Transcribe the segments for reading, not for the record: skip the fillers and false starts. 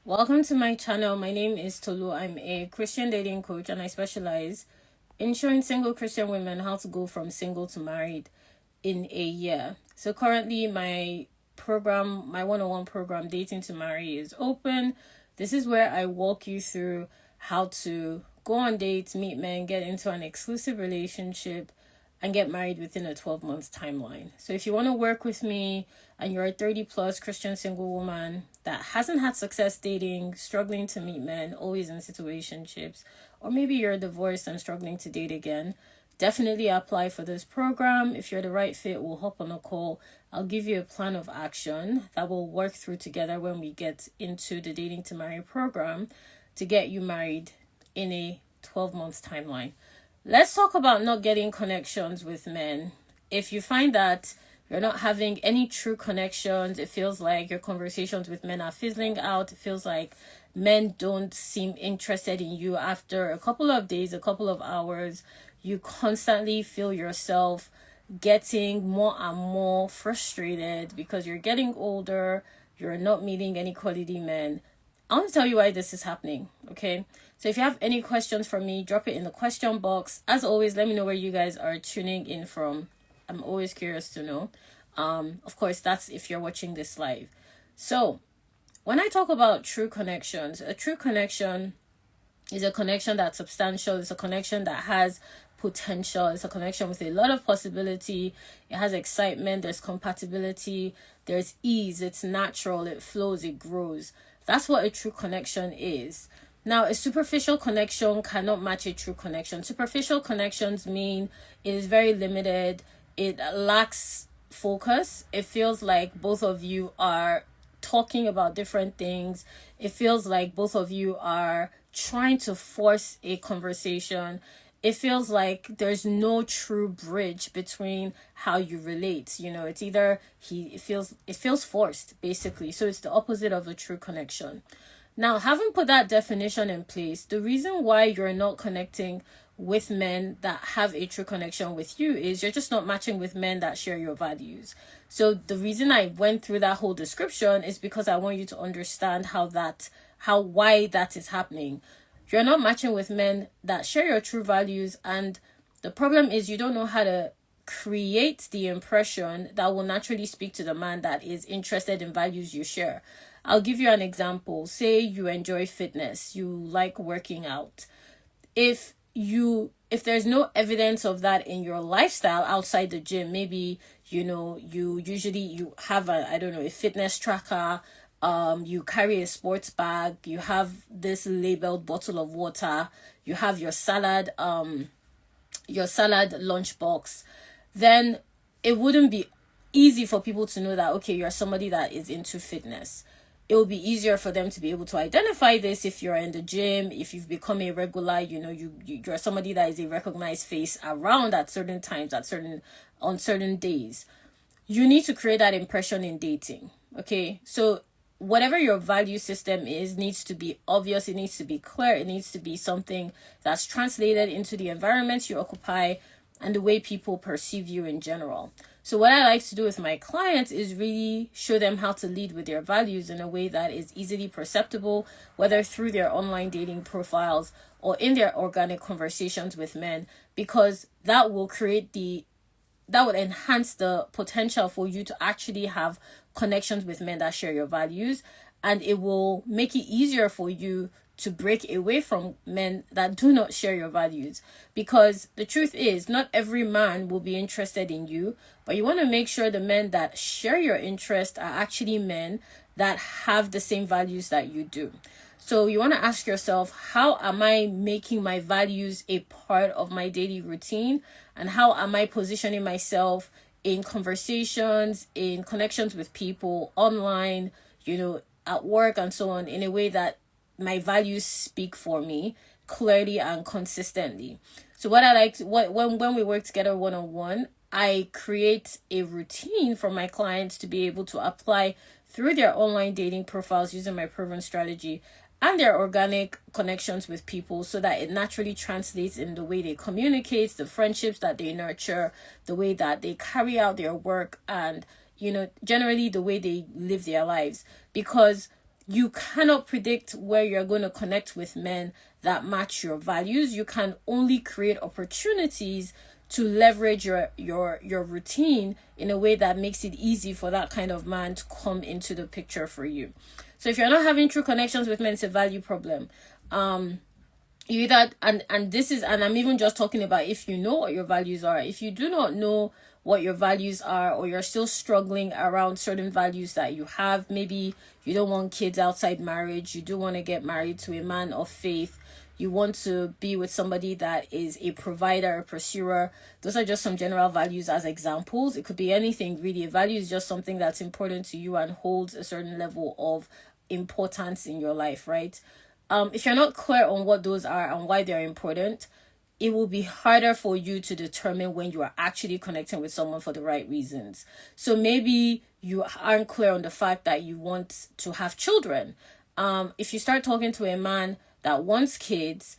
Welcome to my channel. My name is Tolu. I'm a Christian dating coach and I specialize in showing single Christian women how to go from single to married in a year. So currently my program, my one-on-one program, Dating to Marry, is open. This is where I walk you through how to go on dates, meet men, get into an exclusive relationship, and get married within a 12-month timeline. So if you want to work with me and you're a 30 plus Christian single woman that hasn't had success dating, struggling to meet men, always in situationships, or maybe you're divorced and struggling to date again, definitely apply for this program. If you're the right fit, we'll hop on a call. I'll give you a plan of action that we'll work through together when we get into the Dating to Marry program to get you married in a 12-month timeline. Let's talk about not getting connections with men. If you find that you're not having any true connections, it feels like your conversations with men are fizzling out, it feels like men don't seem interested in you after a couple of days, a couple of hours, you constantly feel yourself getting more and more frustrated because you're getting older, you're not meeting any quality men. I want to tell you why this is happening, okay? So if you have any questions for me, drop it in the question box. As always, let me know where you guys are tuning in from. I'm always curious to know. Of course, that's if you're watching this live. So when I talk about true connections, a true connection is a connection that's substantial. It's a connection that has potential. It's a connection with a lot of possibility. It has excitement. There's compatibility. There's ease. It's natural. It flows. It grows. That's what a true connection is. Now, a superficial connection cannot match a true connection. Superficial connections mean it is very limited. It lacks focus. It feels like both of you are talking about different things. It feels like both of you are trying to force a conversation. It feels like there's no true bridge between how you relate. It's either it feels forced, basically. So it's the opposite of a true connection. Now, having put that definition in place, the reason why you're not connecting with men that have a true connection with you is you're just not matching with men that share your values. So the reason I went through that whole description is because I want you to understand why that is happening. You're not matching with men that share your true values, and the problem is you don't know how to create the impression that will naturally speak to the man that is interested in values you share. I'll give you an example. Say you enjoy fitness, you like working out. If there's no evidence of that in your lifestyle outside the gym, maybe you have a fitness tracker, you carry a sports bag, you have this labeled bottle of water, you have your salad lunchbox, then it wouldn't be easy for people to know that, okay, you're somebody that is into fitness. It will be easier for them to be able to identify this if you're in the gym, if you've become a regular, you're somebody that is a recognized face around at certain times, on certain days. You need to create that impression in dating, okay? So whatever your value system is needs to be obvious, it needs to be clear, it needs to be something that's translated into the environment you occupy and the way people perceive you in general. So what I like to do with my clients is really show them how to lead with their values in a way that is easily perceptible, whether through their online dating profiles or in their organic conversations with men, because that will enhance the potential for you to actually have connections with men that share your values, and it will make it easier for you to break away from men that do not share your values. Because the truth is, not every man will be interested in you, but you want to make sure the men that share your interest are actually men that have the same values that you do. So you want to ask yourself, how am I making my values a part of my daily routine? And how am I positioning myself in conversations, in connections with people, online, at work and so on, in a way that my values speak for me clearly and consistently. So when we work together one-on-one, I create a routine for my clients to be able to apply through their online dating profiles using my proven strategy and their organic connections with people, so that it naturally translates in the way they communicate, the friendships that they nurture, the way that they carry out their work, and generally the way they live their lives. Because you cannot predict where you're going to connect with men that match your values. You can only create opportunities to leverage your routine in a way that makes it easy for that kind of man to come into the picture for you. So if you're not having true connections with men, it's a value problem. You either, and this is, and I'm even just talking about if you know what your values are. If you do not know what your values are, or you're still struggling around certain values that you have, maybe you don't want kids outside marriage, you do want to get married to a man of faith, you want to be with somebody that is a provider, a pursuer. Those are just some general values as examples. It could be anything really. A value is just something that's important to you and holds a certain level of importance in your life, right? If you're not clear on what those are and why they're important, it will be harder for you to determine when you are actually connecting with someone for the right reasons. So maybe you aren't clear on the fact that you want to have children. If you start talking to a man that wants kids,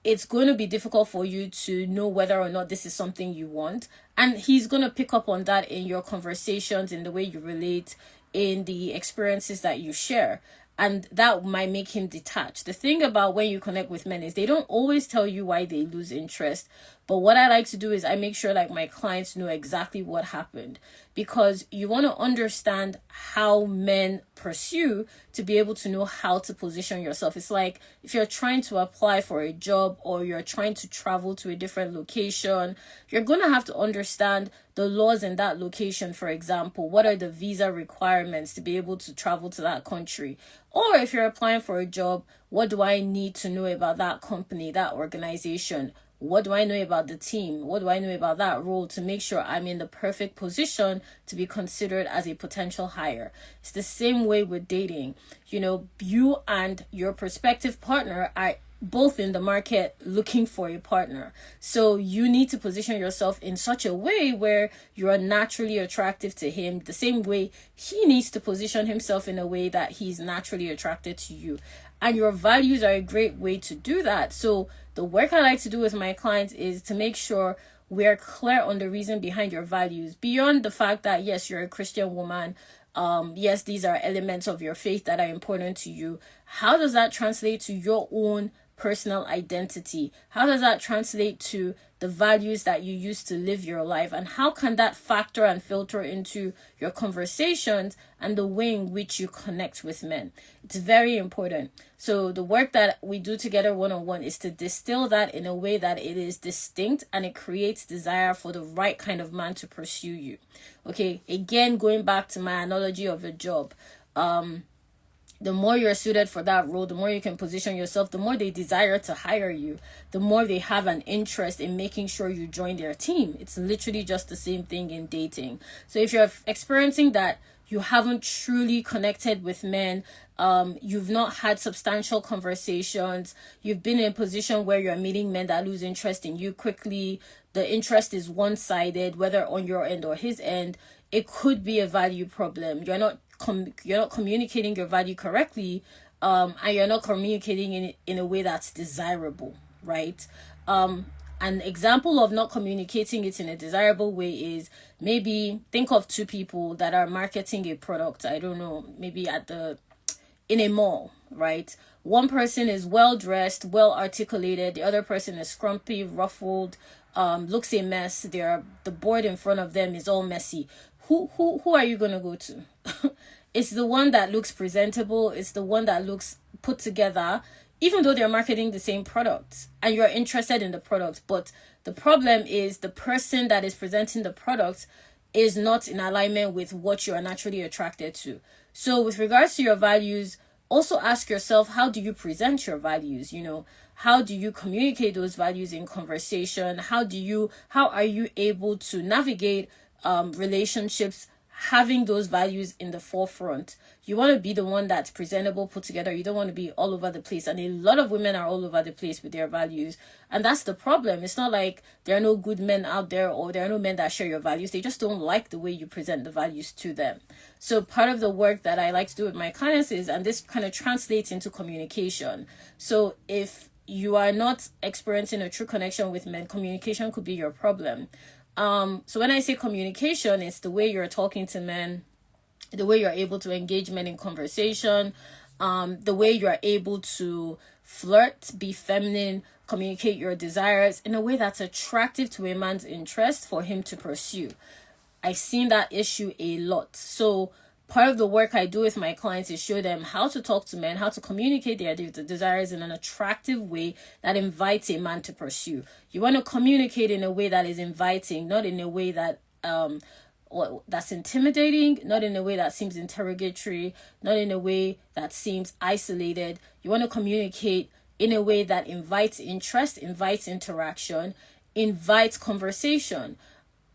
it's going to be difficult for you to know whether or not this is something you want. And he's going to pick up on that in your conversations, in the way you relate, in the experiences that you share. And that might make him detach. The thing about when you connect with men is they don't always tell you why they lose interest. But what I like to do is I make sure like my clients know exactly what happened, because you want to understand how men pursue to be able to know how to position yourself. It's like if you're trying to apply for a job or you're trying to travel to a different location, you're going to have to understand the laws in that location. For example, what are the visa requirements to be able to travel to that country? Or if you're applying for a job, what do I need to know about that company, that organization? What do I know about the team? What do I know about that role to make sure I'm in the perfect position to be considered as a potential hire? It's the same way with dating. You know, you and your prospective partner are both in the market looking for a partner. So you need to position yourself in such a way where you are naturally attractive to him, the same way he needs to position himself in a way that he's naturally attracted to you. And your values are a great way to do that. So the work I like to do with my clients is to make sure we're clear on the reason behind your values, beyond the fact that, yes, you're a Christian woman. Yes, these are elements of your faith that are important to you. How does that translate to your own personal identity? How does that translate to the values that you use to live your life? And how can that factor and filter into your conversations and the way in which you connect with men? It's very important. So the work that we do together one-on-one is to distill that in a way that it is distinct and it creates desire for the right kind of man to pursue you. Okay, again, going back to my analogy of a job, the more you're suited for that role, the more you can position yourself, the more they desire to hire you, the more they have an interest in making sure you join their team. It's literally just the same thing in dating. So if you're experiencing that you haven't truly connected with men, you've not had substantial conversations, you've been in a position where you're meeting men that lose interest in you quickly, the interest is one-sided, whether on your end or his end, it could be a value problem. You're not communicating your value correctly, and you're not communicating in a way that's desirable, right? An example of not communicating it in a desirable way is, maybe think of two people that are marketing a product, I don't know, maybe in a mall, right? One person is well dressed, well articulated, the other person is scrumpy, ruffled, looks a mess. The board in front of them is all messy. Who are you gonna go to? It's the one that looks presentable. It's the one that looks put together, even though they're marketing the same product and you're interested in the product. But the problem is the person that is presenting the product is not in alignment with what you are naturally attracted to. So with regards to your values, also ask yourself, how do you present your values? You know, how do you communicate those values in conversation? How are you able to navigate relationships having those values in the forefront? You want to be the one that's presentable, put together. You don't want to be all over the place. And a lot of women are all over the place with their values. And that's the problem. It's not like there are no good men out there or there are no men that share your values. They just don't like the way you present the values to them. So part of the work that I like to do with my clients is, and this kind of translates into communication. So if you are not experiencing a true connection with men, communication could be your problem. So when I say communication, it's the way you're talking to men, the way you're able to engage men in conversation, the way you're able to flirt, be feminine, communicate your desires in a way that's attractive to a man's interest for him to pursue. I've seen that issue a lot. So part of the work I do with my clients is show them how to talk to men, how to communicate their desires in an attractive way that invites a man to pursue. You want to communicate in a way that is inviting, not in a way that that's intimidating, not in a way that seems interrogatory, not in a way that seems isolated. You want to communicate in a way that invites interest, invites interaction, invites conversation.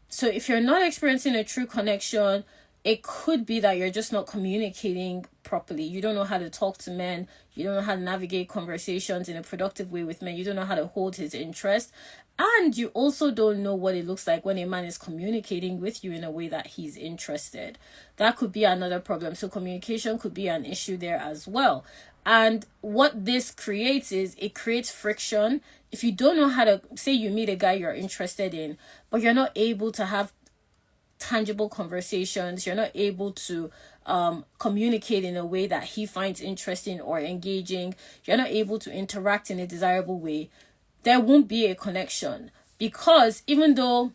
So if you're not experiencing a true connection, it could be that you're just not communicating properly. You don't know how to talk to men. You don't know how to navigate conversations in a productive way with men. You don't know how to hold his interest. And you also don't know what it looks like when a man is communicating with you in a way that he's interested. That could be another problem. So communication could be an issue there as well. And what this creates is it creates friction. If you don't know how to, say you meet a guy you're interested in, but you're not able to have tangible conversations, you're not able to communicate in a way that he finds interesting or engaging, you're not able to interact in a desirable way, there won't be a connection. Because even though,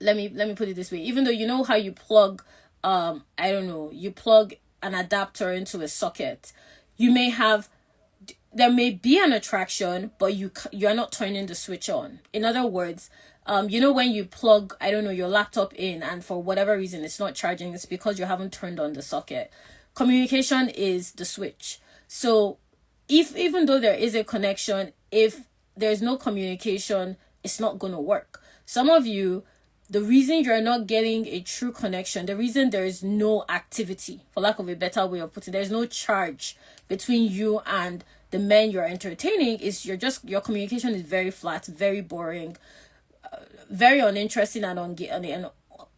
let me put it this way, even though you know how you plug you plug an adapter into a socket, there may be an attraction, but you're not turning the switch on. In other words, when you plug, your laptop in and for whatever reason it's not charging, it's because you haven't turned on the socket. Communication is the switch. So even though there is a connection, if there's no communication, it's not going to work. Some of you, the reason you're not getting a true connection, the reason there is no activity, for lack of a better way of putting it, there's no charge between you and the men you're entertaining, is your communication is very flat, very boring, very uninteresting and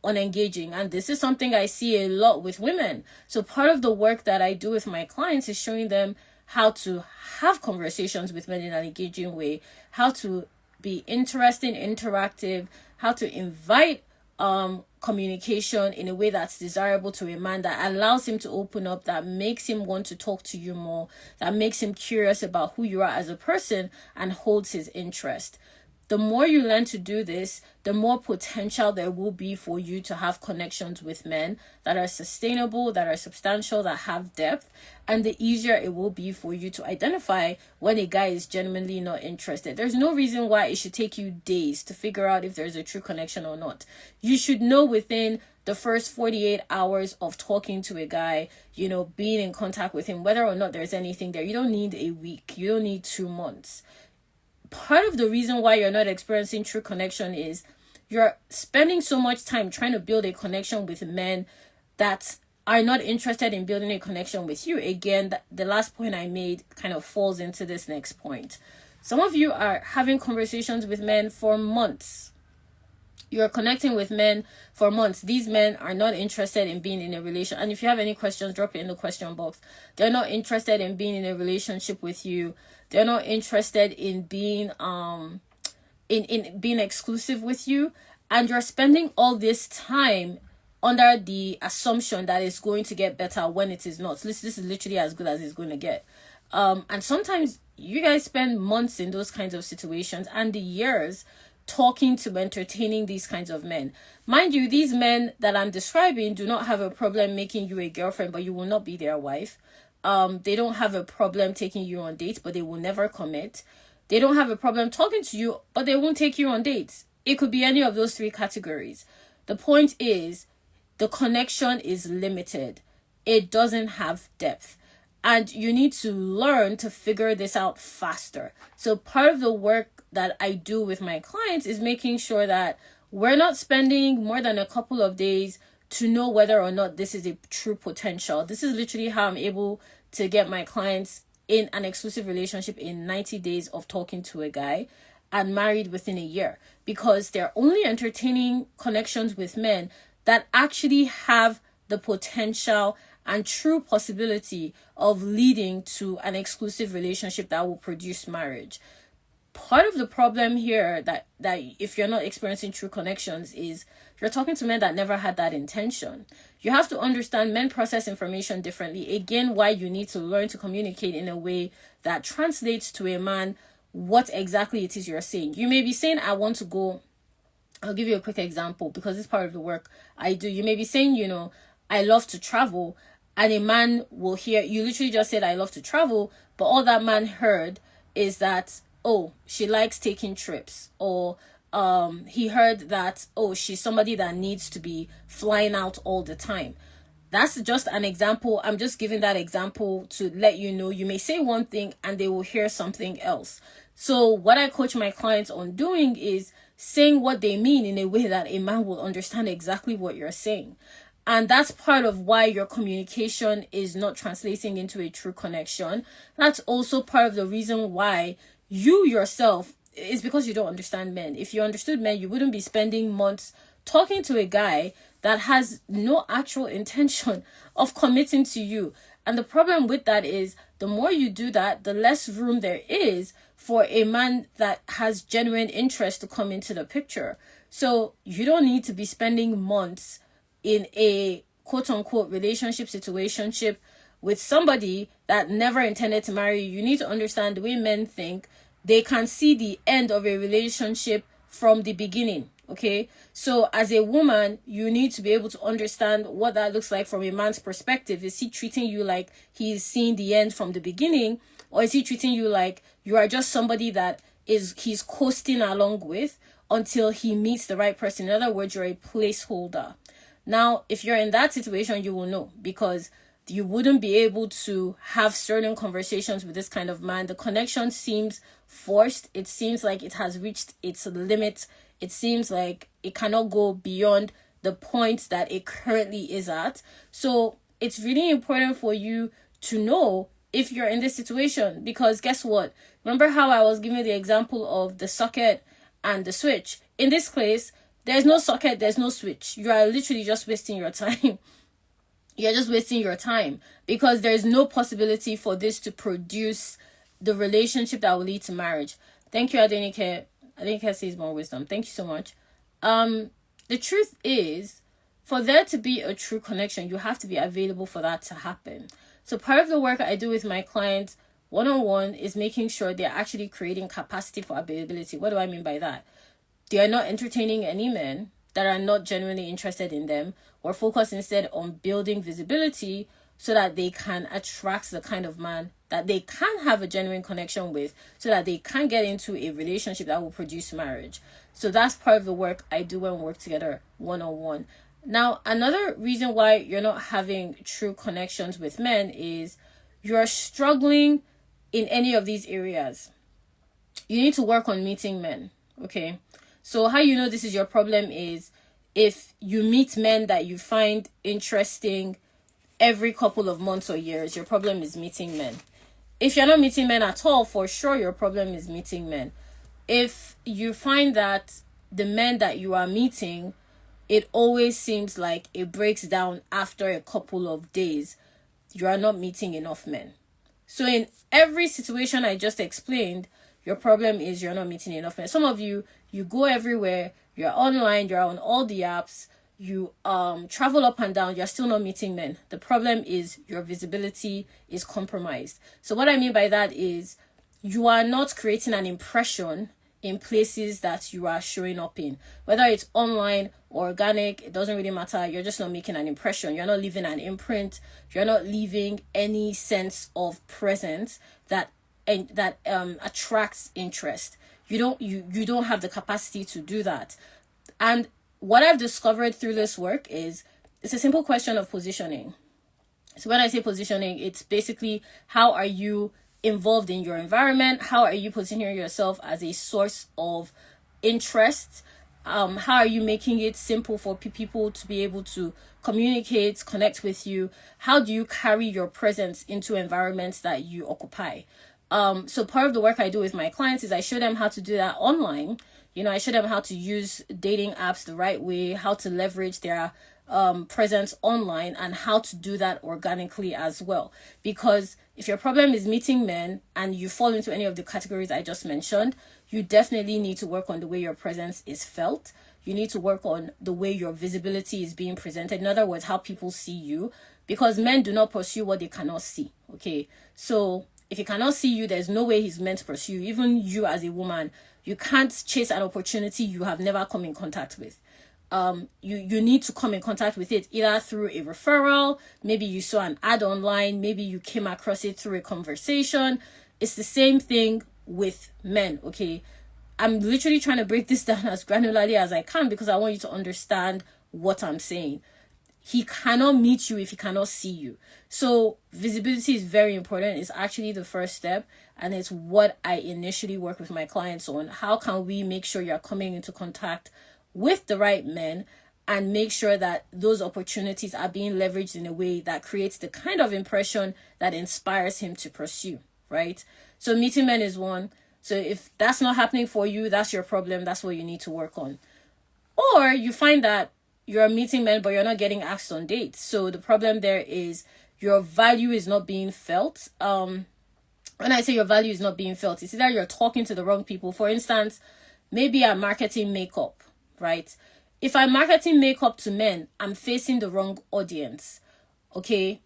unengaging. And this is something I see a lot with women. So part of the work that I do with my clients is showing them how to have conversations with men in an engaging way, how to be interesting, interactive, how to invite communication in a way that's desirable to a man, that allows him to open up, that makes him want to talk to you more, that makes him curious about who you are as a person and holds his interest. The more you learn to do this, the more potential there will be for you to have connections with men that are sustainable, that are substantial, that have depth, and the easier it will be for you to identify when a guy is genuinely not interested. There's no reason why it should take you days to figure out if there's a true connection or not. You should know within the first 48 hours of talking to a guy, being in contact with him, whether or not there's anything there. You don't need a week. You don't need 2 months. Part of the reason why you're not experiencing true connection is you're spending so much time trying to build a connection with men that are not interested in building a connection with you. Again, the last point I made kind of falls into this next point. Some of you are having conversations with men for months. You're connecting with men for months. These men are not interested in being in a relation. And if you have any questions, drop it in the question box. They're not interested in being in a relationship with you. They're not interested in being in being exclusive with you. And you're spending all this time under the assumption that it's going to get better when it is not. So this is literally as good as it's going to get. And sometimes you guys spend months in those kinds of situations and the years talking to, entertaining these kinds of men. Mind you, these men that I'm describing do not have a problem making you a girlfriend, but you will not be their wife. They don't have a problem taking you on dates, but they will never commit. They don't have a problem talking to you, but they won't take you on dates. It could be any of those 3 categories. The point is, the connection is limited. It doesn't have depth. And you need to learn to figure this out faster. So part of the work that I do with my clients is making sure that we're not spending more than a couple of days to know whether or not this is a true potential. This is literally how I'm able to get my clients in an exclusive relationship in 90 days of talking to a guy and married within a year, because they're only entertaining connections with men that actually have the potential and true possibility of leading to an exclusive relationship that will produce marriage. Part of the problem here that if you're not experiencing true connections is You're talking to men that never had that intention. You have to understand men process information differently. Again, why you need to learn to communicate in a way that translates to a man what exactly it is you're saying. You may be saying, I want to go. I'll give you a quick example because it's part of the work I do. You may be saying, I love to travel, and a man will hear, you literally just said, I love to travel, but all that man heard is that, oh, she likes taking trips, or he heard that, oh, she's somebody that needs to be flying out all the time. That's just an example. I'm just giving that example to let you know you may say one thing and they will hear something else. So what I coach my clients on doing is saying what they mean in a way that a man will understand exactly what you're saying. And that's part of why your communication is not translating into a true connection. That's also part of the reason why you yourself, is because you don't understand men. If you understood men, you wouldn't be spending months talking to a guy that has no actual intention of committing to you. And the problem with that is the more you do that, the less room there is for a man that has genuine interest to come into the picture. So you don't need to be spending months in a quote unquote situationship with somebody that never intended to marry you. You need to understand the way men think. They can see the end of a relationship from the beginning. Okay, so as a woman, you need to be able to understand what that looks like from a man's perspective. Is he treating you like he's seeing the end from the beginning, or is he treating you like you are just somebody that he's coasting along with until he meets the right person? In other words, you're a placeholder. Now, if you're in that situation, you will know, because you wouldn't be able to have certain conversations with this kind of man. The connection seems forced. It seems like it has reached its limit. It seems like it cannot go beyond the point that it currently is at. So it's really important for you to know if you're in this situation, because guess what? Remember how I was giving the example of the socket and the switch? In this case, there's no socket, there's no switch. You are literally just wasting your time. You're just wasting your time because there's no possibility for this to produce the relationship that will lead to marriage. Thank you, Adenike. Adenike says more wisdom. Thank you so much. The truth is, for there to be a true connection, you have to be available for that to happen. So part of the work I do with my clients one-on-one is making sure they're actually creating capacity for availability. What do I mean by that? They are not entertaining any men that are not genuinely interested in them, or focus instead on building visibility so that they can attract the kind of man that they can have a genuine connection with, so that they can get into a relationship that will produce marriage. So that's part of the work I do when we work together one-on-one. Now, another reason why you're not having true connections with men is you're struggling in any of these areas. You need to work on meeting men, okay? So how you know this is your problem is if you meet men that you find interesting every couple of months or years, your problem is meeting men. If you're not meeting men at all, for sure your problem is meeting men. If you find that the men that you are meeting, it always seems like it breaks down after a couple of days, you are not meeting enough men. So in every situation I just explained, your problem is you're not meeting enough men. Some of you go everywhere, you're online, you're on all the apps, you travel up and down, you're still not meeting men. The problem is your visibility is compromised. So what I mean by that is you are not creating an impression in places that you are showing up in. Whether it's online or organic, it doesn't really matter. You're just not making an impression. You're not leaving an imprint. You're not leaving any sense of presence that attracts interest. You don't have the capacity to do that. And what I've discovered through this work is it's a simple question of positioning. So when I say positioning, it's basically how are you involved in your environment? How are you positioning yourself as a source of interest? How are you making it simple for people to be able to communicate, connect with you? How do you carry your presence into environments that you occupy? So part of the work I do with my clients is I show them how to do that online. I show them how to use dating apps the right way, how to leverage their presence online and how to do that organically as well. Because if your problem is meeting men and you fall into any of the categories I just mentioned, you definitely need to work on the way your presence is felt. You need to work on the way your visibility is being presented. In other words, how people see you, because men do not pursue what they cannot see. Okay, so if he cannot see you, there's no way he's meant to pursue you. Even you as a woman, you can't chase an opportunity you have never come in contact with. You need to come in contact with it either through a referral, maybe you saw an ad online, maybe you came across it through a conversation. It's the same thing with men. Okay, I'm literally trying to break this down as granularly as I can because I want you to understand what I'm saying. He cannot meet you if he cannot see you. So visibility is very important. It's actually the first step, and it's what I initially work with my clients on. How can we make sure you're coming into contact with the right men and make sure that those opportunities are being leveraged in a way that creates the kind of impression that inspires him to pursue, right? So meeting men is one. So if that's not happening for you, that's your problem. That's what you need to work on. Or you find that you're meeting men, but you're not getting asked on dates. So the problem there is your value is not being felt. When I say your value is not being felt, it's either you're talking to the wrong people. For instance, maybe I'm marketing makeup, right? If I'm marketing makeup to men, I'm facing the wrong audience. Okay,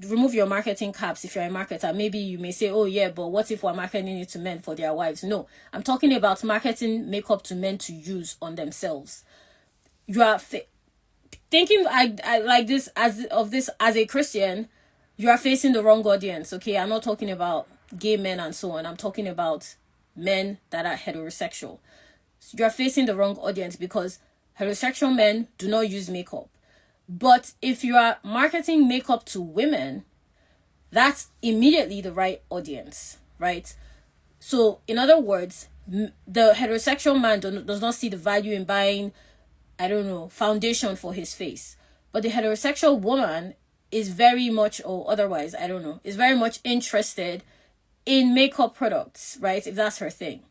remove your marketing caps. If you're a marketer, maybe you may say, oh yeah, but what if we're marketing it to men for their wives? No, I'm talking about marketing makeup to men to use on themselves. You are thinking I like this as a Christian. You are facing the wrong audience. Okay, I'm not talking about gay men and so on. I'm talking about men that are heterosexual. So you are facing the wrong audience because heterosexual men do not use makeup. But if you are marketing makeup to women, that's immediately the right audience, right? So in other words, the heterosexual man does not see the value in buying, I don't know, foundation for his face. But the heterosexual woman is very much, or otherwise, I don't know, is very much interested in makeup products, right? If that's her thing.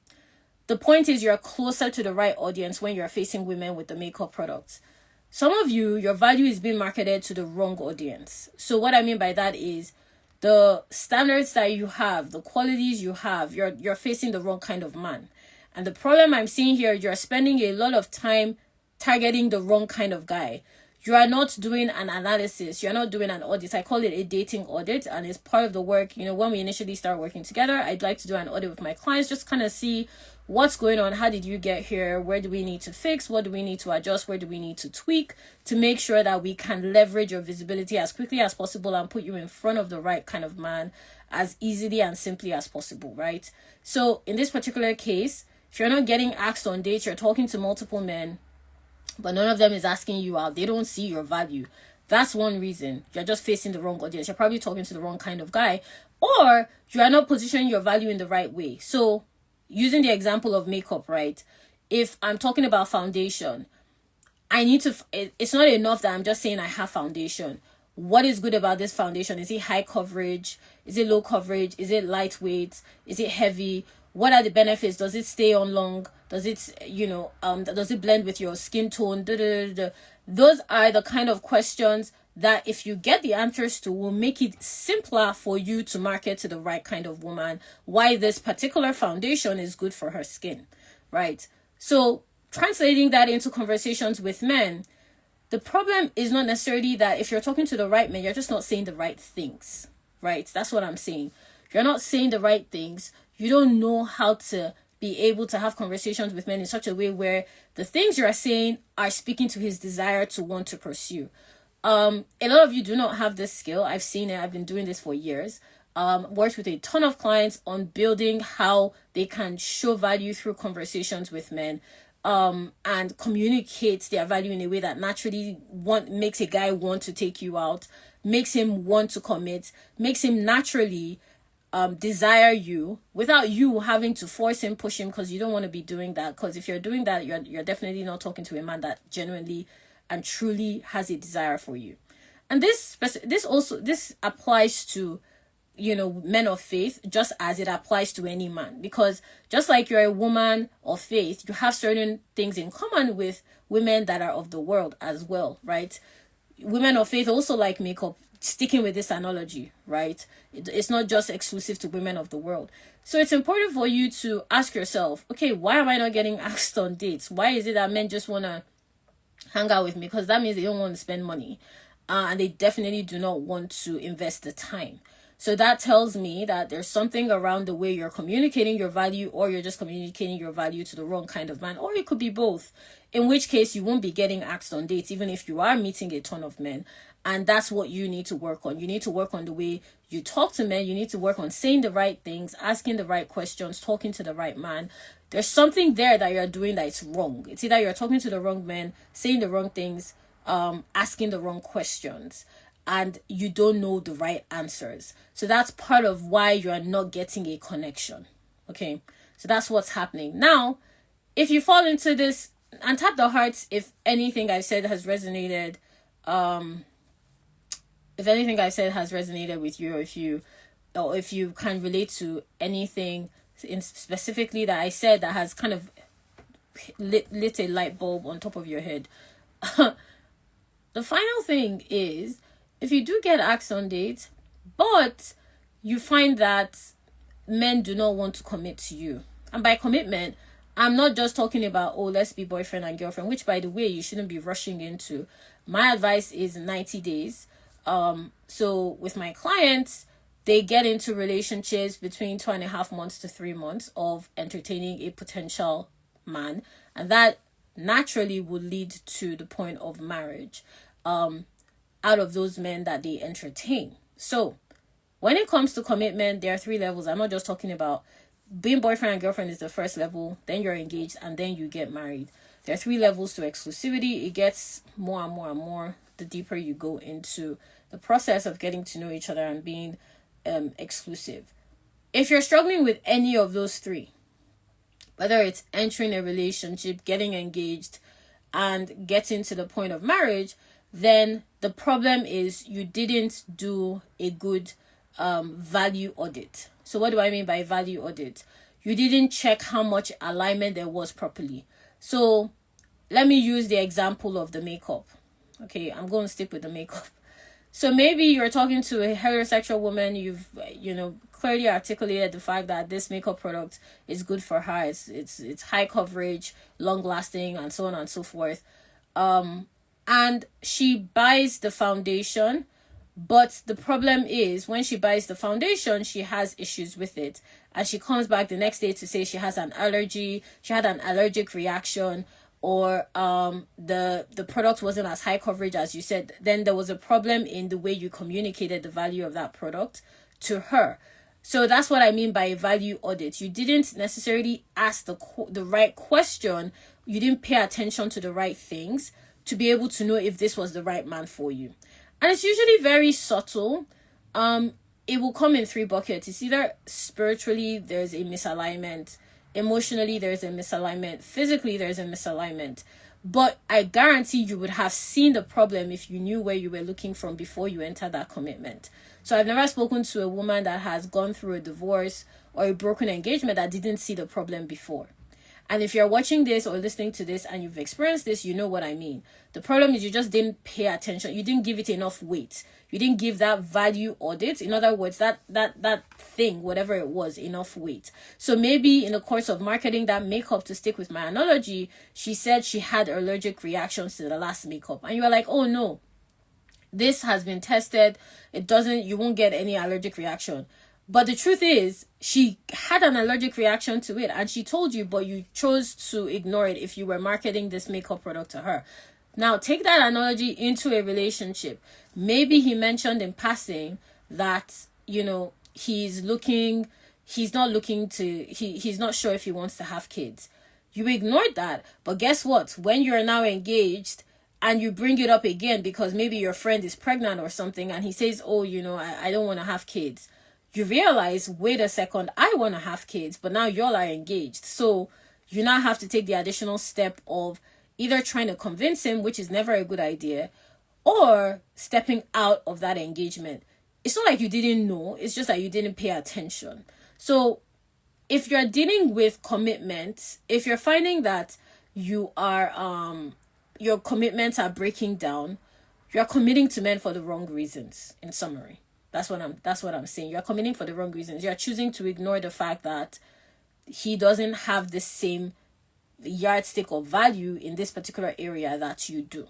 The point is you're closer to the right audience when you're facing women with the makeup products. Some of you, your value is being marketed to the wrong audience. So what I mean by that is the standards that you have, the qualities you have, you're facing the wrong kind of man. And the problem I'm seeing here, you're spending a lot of time targeting the wrong kind of guy. You are not doing an analysis. You're not doing an audit. I call it a dating audit, and it's part of the work. You know, when we initially start working together, I'd like to do an audit with my clients, just kind of see what's going on. How did you get here? Where do we need to fix? What do we need to adjust? Where do we need to tweak to make sure that we can leverage your visibility as quickly as possible and put you in front of the right kind of man as easily and simply as possible, right? So in this particular case, if you're not getting asked on dates, you're talking to multiple men, but none of them is asking you out. They don't see your value. That's one reason. You're just facing the wrong audience. You're probably talking to the wrong kind of guy, or you are not positioning your value in the right way. So using the example of makeup, right? If I'm talking about foundation, I need to, it's not enough that I'm just saying I have foundation. What is good about this foundation? Is it high coverage? Is it low coverage? Is it lightweight? Is it heavy? What are the benefits? Does it stay on long? Does it, does it blend with your skin tone? Those are the kind of questions that if you get the answers to will make it simpler for you to market to the right kind of woman why this particular foundation is good for her skin, right? So translating that into conversations with men, the problem is not necessarily that if you're talking to the right man, you're just not saying the right things, right? That's what I'm saying. You're not saying the right things. You don't know how to be able to have conversations with men in such a way where the things you're saying are speaking to his desire to want to pursue. A lot of you do not have this skill. I've seen it. I've been doing this for years. Worked with a ton of clients on building how they can show value through conversations with men, and communicate their value in a way that naturally makes a guy want to take you out, makes him want to commit, makes him naturally desire you without you having to force him, push him, because you don't want to be doing that. Because if you're doing that, you're definitely not talking to a man that genuinely and truly has a desire for you. And this applies to men of faith, just as it applies to any man. Because just like you're a woman of faith, you have certain things in common with women that are of the world as well, right? Women of faith also like makeup, sticking with this analogy, right? It's not just exclusive to women of the world. So it's important for you to ask yourself, okay, why am I not getting asked on dates? Why is it that men just want to hang out with me? Because that means they don't want to spend money. And they definitely do not want to invest the time. So that tells me that there's something around the way you're communicating your value, or you're just communicating your value to the wrong kind of man, or it could be both. In which case, you won't be getting asked on dates, even if you are meeting a ton of men. And that's what you need to work on. You need to work on the way you talk to men. You need to work on saying the right things, asking the right questions, talking to the right man. There's something there that you're doing that is wrong. It's either you're talking to the wrong men, saying the wrong things, asking the wrong questions, and you don't know the right answers. So that's part of why you're not getting a connection. Okay, so that's what's happening. Now, if you fall into this, and tap the hearts if anything I've said has resonated. If anything I've said has resonated with you, or if you can relate to anything in specifically that I said that has kind of lit a light bulb on top of your head. The final thing is, if you do get asked on dates, but you find that men do not want to commit to you, and by commitment, I'm not just talking about, oh, let's be boyfriend and girlfriend, which, by the way, you shouldn't be rushing into. My advice is 90 days. So with my clients, they get into relationships between 2.5 months to 3 months of entertaining a potential man, and that naturally would lead to the point of marriage out of those men that they entertain. So when it comes to commitment, there are 3 levels. I'm not just talking about being boyfriend and girlfriend is the first level, then you're engaged, and then you get married. There are 3 levels to exclusivity. It gets more and more and more the deeper you go into the process of getting to know each other and being exclusive. If you're struggling with any of those 3, whether it's entering a relationship, getting engaged, and getting to the point of marriage, then the problem is you didn't do a good value audit. So what do I mean by value audit? You didn't check how much alignment there was properly. So let me use the example of the makeup. Okay, I'm going to stick with the makeup. So maybe you're talking to a heterosexual woman, you've clearly articulated the fact that this makeup product is good for her. It's high coverage, long lasting, and so on and so forth. And she buys the foundation, but the problem is when she buys the foundation, she has issues with it. And she comes back the next day to say she has an allergy, she had an allergic reaction, or the product wasn't as high coverage as you said. Then there was a problem in the way you communicated the value of that product to her. So that's what I mean by a value audit. You didn't necessarily ask the right question. You didn't pay attention to the right things to be able to know if this was the right man for you. And it's usually very subtle. It will come in 3 buckets. It's either spiritually, there's a misalignment. Emotionally, there's a misalignment. Physically, there's a misalignment. But I guarantee you would have seen the problem if you knew where you were looking from before you entered that commitment. So I've never spoken to a woman that has gone through a divorce or a broken engagement that didn't see the problem before. And if you're watching this or listening to this and you've experienced this, you know what I mean. The problem is you just didn't pay attention. You didn't give it enough weight. You didn't give that value audit. In other words, that thing, whatever it was, enough weight. So maybe in the course of marketing that makeup, to stick with my analogy, she said she had allergic reactions to the last makeup. And you were like, oh no, this has been tested. You won't get any allergic reaction. But the truth is, she had an allergic reaction to it and she told you, but you chose to ignore it if you were marketing this makeup product to her. Now, take that analogy into a relationship. Maybe he mentioned in passing that, he's not sure if he wants to have kids. You ignored that. But guess what? When you're now engaged and you bring it up again because maybe your friend is pregnant or something and he says, oh, I don't want to have kids. You realize, wait a second, I want to have kids, but now y'all are engaged. So you now have to take the additional step of either trying to convince him, which is never a good idea, or stepping out of that engagement. it's not like you didn't know, it's just that you didn't pay attention. So if you're dealing with commitment, if you're finding that you are your commitments are breaking down, you're committing to men for the wrong reasons. In summary, that's what I'm saying. You're committing for the wrong reasons. You're choosing to ignore the fact that he doesn't have the same yardstick of value in this particular area that you do.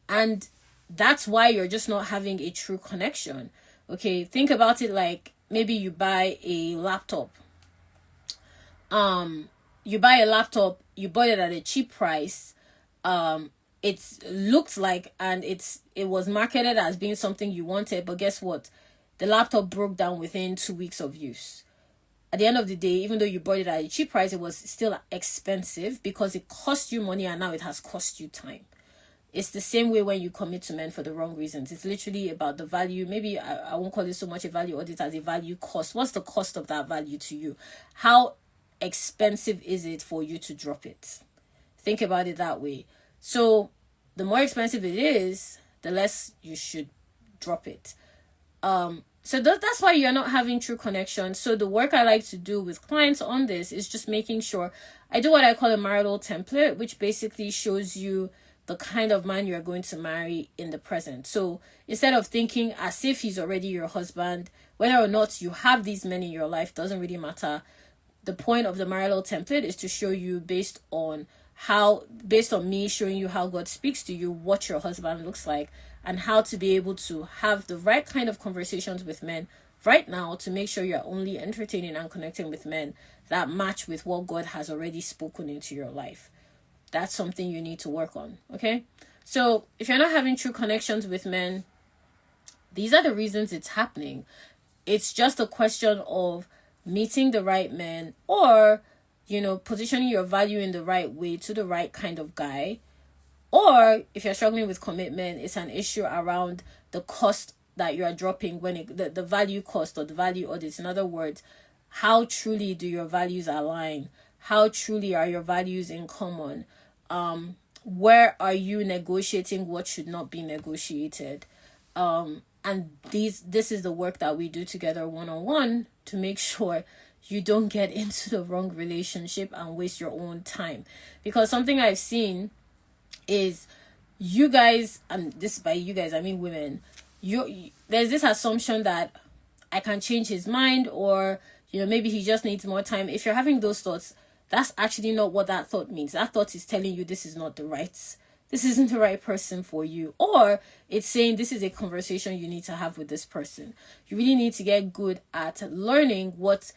And that's why you're just not having a true connection. Okay, think about it like maybe you buy a laptop. You buy a laptop, you bought it at a cheap price. It looked like, and it was marketed as being something you wanted, but guess what? The laptop broke down within 2 weeks of use. At the end of the day, even though you bought it at a cheap price, it was still expensive because it cost you money and now it has cost you time. It's the same way when you commit to men for the wrong reasons. It's literally about the value. Maybe I won't call it so much a value audit as a value cost. What's the cost of that value to you? How expensive is it for you to drop it? Think about it that way. So the more expensive it is, the less you should drop it. So that's why you're not having true connection. So the work I like to do with clients on this is just making sure I do what I call a marital template, which basically shows you the kind of man you're going to marry in the present. So instead of thinking as if he's already your husband, whether or not you have these men in your life doesn't really matter. The point of the marital template is to show you based on me showing you how God speaks to you, what your husband looks like, and how to be able to have the right kind of conversations with men right now to make sure you're only entertaining and connecting with men that match with what God has already spoken into your life. That's something you need to work on, okay? So if you're not having true connections with men, these are the reasons it's happening. It's just a question of meeting the right men, or positioning your value in the right way to the right kind of guy. Or if you're struggling with commitment, it's an issue around the cost that you are dropping when the value cost or the value audit. In other words, how truly do your values align? How truly are your values in common? Where are you negotiating what should not be negotiated? And this is the work that we do together one-on-one to make sure you don't get into the wrong relationship and waste your own time. Because something I've seen is you guys, and this by you guys I mean women, there's this assumption that I can change his mind, or maybe he just needs more time. If you're having those thoughts, that's actually not what that thought means. That thought is telling you this isn't the right person for you, or it's saying this is a conversation you need to have with this person. You really need to get good at learning what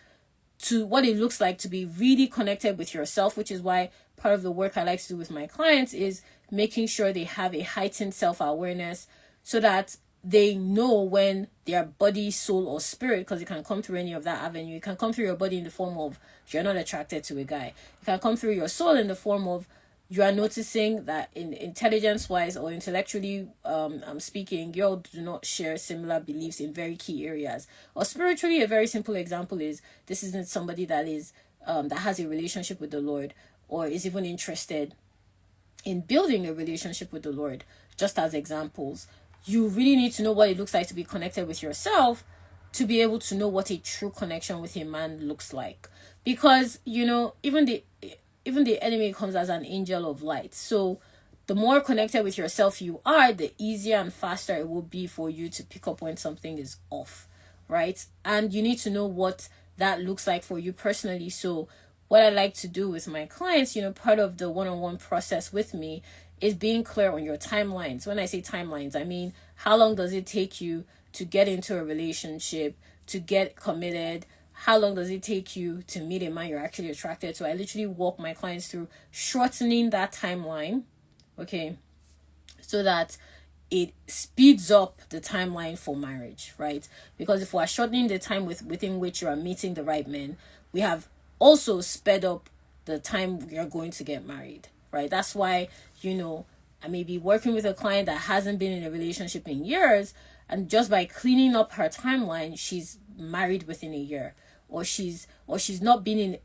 it looks like to be really connected with yourself, which is why part of the work I like to do with my clients is making sure they have a heightened self-awareness so that they know when their body, soul, or spirit, because it can come through any of that avenue. It can come through your body in the form of you're not attracted to a guy. It can come through your soul in the form of you are noticing that in intelligence-wise or intellectually I'm speaking, you all do not share similar beliefs in very key areas. Or spiritually, a very simple example is this isn't somebody that is that has a relationship with the Lord or is even interested in building a relationship with the Lord. Just as examples, you really need to know what it looks like to be connected with yourself to be able to know what a true connection with a man looks like. Because even the enemy comes as an angel of light. So the more connected with yourself you are, the easier and faster it will be for you to pick up when something is off, right? And you need to know what that looks like for you personally. So what I like to do with my clients, part of the one-on-one process with me is being clear on your timelines. When I say timelines, I mean, how long does it take you to get into a relationship, to get committed? How long does it take you to meet a man you're actually attracted to? I literally walk my clients through shortening that timeline, okay, so that it speeds up the timeline for marriage, right? Because if we're shortening the time within which you are meeting the right men, we have also sped up the time you're going to get married, right? That's why, I may be working with a client that hasn't been in a relationship in years, and just by cleaning up her timeline, she's married within a year. Or she's not been in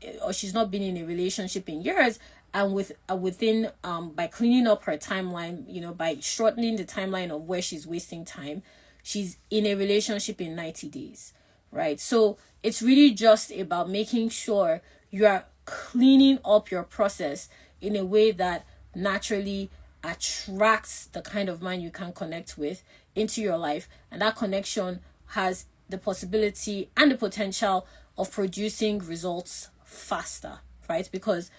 a relationship in years, and by cleaning up her timeline, by shortening the timeline of where she's wasting time, she's in a relationship in 90 days, right? So it's really just about making sure you are cleaning up your process in a way that naturally attracts the kind of man you can connect with into your life, and that connection has the possibility and the potential of producing results faster, right? Because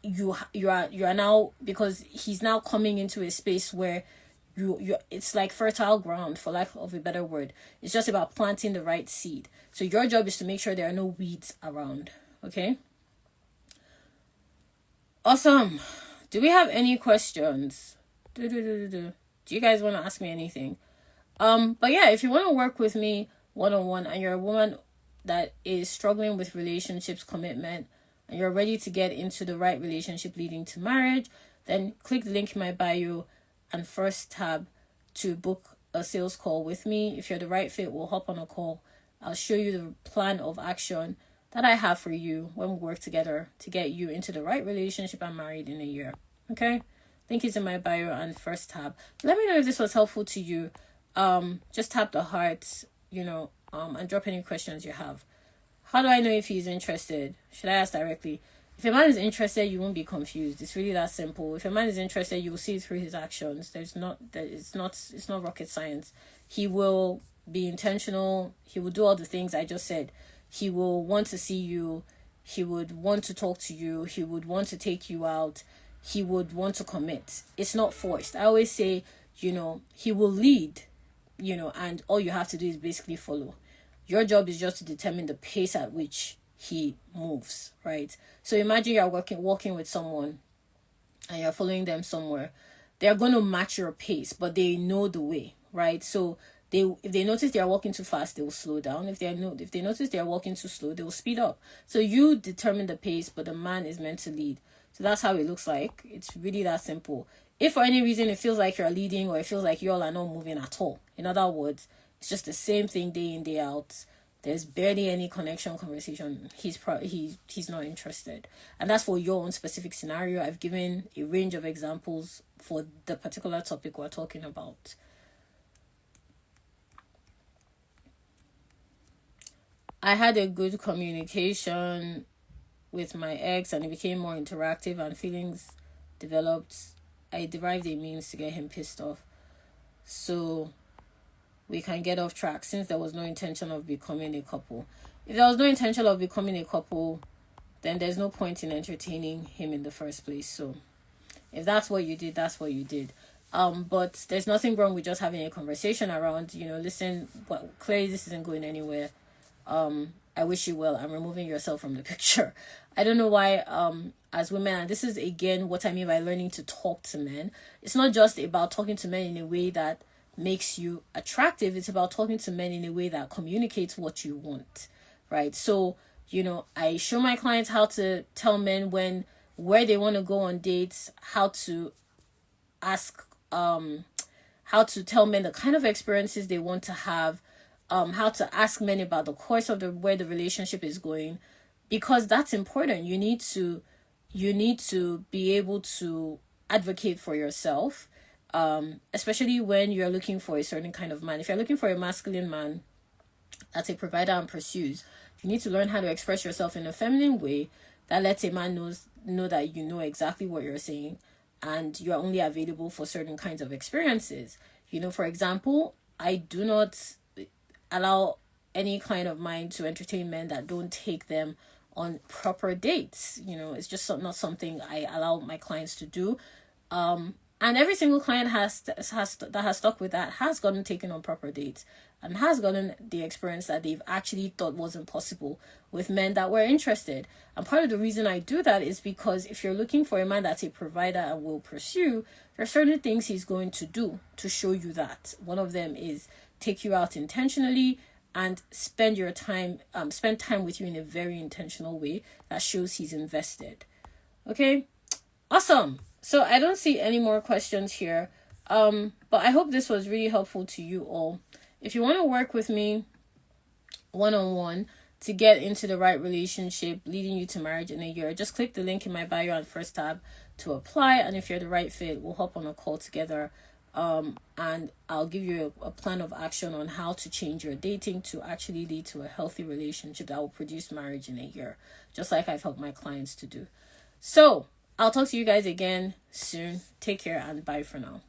you are now, because he's now coming into a space where you it's like fertile ground, for lack of a better word. It's just about planting the right seed. So your job is to make sure there are no weeds around. Okay, awesome. Do we have any questions? Do you guys want to ask me anything? But yeah, if you want to work with me one-on-one and you're a woman that is struggling with relationships, commitment, and you're ready to get into the right relationship leading to marriage, then click the link in my bio and first tab to book a sales call with me. If you're the right fit, we'll hop on a call. I'll show you the plan of action that I have for you when we work together to get you into the right relationship and married in a year. Okay? Link is in my bio and first tab. Let me know if this was helpful to you. Just tap the hearts, and drop any questions you have. How do I know if he's interested? Should I ask directly? If a man is interested, you won't be confused. It's really that simple. If a man is interested, you will see it through his actions. It's not rocket science. He will be intentional. He will do all the things I just said. He will want to see you. He would want to talk to you. He would want to take you out. He would want to commit. It's not forced. I always say, he will lead, and all you have to do is basically follow. Your job is just to determine the pace at which he moves, right? So imagine you're walking with someone and you're following them somewhere. They're going to match your pace, but they know the way, right? So if they notice they're walking too fast, they will slow down. If they notice they're walking too slow, they will speed up. So you determine the pace, but the man is meant to lead. So that's how it looks like. It's really that simple. If for any reason it feels like you're leading, or it feels like you all are not moving at all, in other words, it's just the same thing day in, day out. There's barely any conversation. He's not interested. And that's for your own specific scenario. I've given a range of examples for the particular topic we're talking about. I had a good communication with my ex and it became more interactive and feelings developed. I derived a means to get him pissed off, so we can get off track, since there was no intention of becoming a couple. If there was no intention of becoming a couple, then there's no point in entertaining him in the first place. So if that's what you did, that's what you did. But there's nothing wrong with just having a conversation around, listen, clearly this isn't going anywhere. I wish you well. I'm removing yourself from the picture. I don't know why, as women, and this is again what I mean by learning to talk to men. It's not just about talking to men in a way that makes you attractive. It's about talking to men in a way that communicates what you want, right? So, I show my clients how to tell men where they want to go on dates, how to ask, how to tell men the kind of experiences they want to have, how to ask men about the course of where the relationship is going, because that's important. You need to be able to advocate for yourself, especially when you're looking for a certain kind of man. If you're looking for a masculine man that's a provider and pursues, you need to learn how to express yourself in a feminine way that lets a man know that you know exactly what you're saying and you're only available for certain kinds of experiences. For example, I do not allow any client of mine to entertain men that don't take them on proper dates. It's just not something I allow my clients to do. And every single client that has stuck with that has gotten taken on proper dates and has gotten the experience that they've actually thought wasn't possible with men that were interested. And part of the reason I do that is because if you're looking for a man that's a provider and will pursue, there are certain things he's going to do to show you that. One of them is take you out intentionally and spend time with you in a very intentional way that shows he's invested. Okay, awesome. So I don't see any more questions here, but I hope this was really helpful to you all. If you want to work with me one-on-one to get into the right relationship leading you to marriage in a year, just click the link in my bio and first tab to apply. And if you're the right fit, we'll hop on a call together And I'll give you a plan of action on how to change your dating to actually lead to a healthy relationship that will produce marriage in a year, just like I've helped my clients to do. So I'll talk to you guys again soon. Take care and bye for now.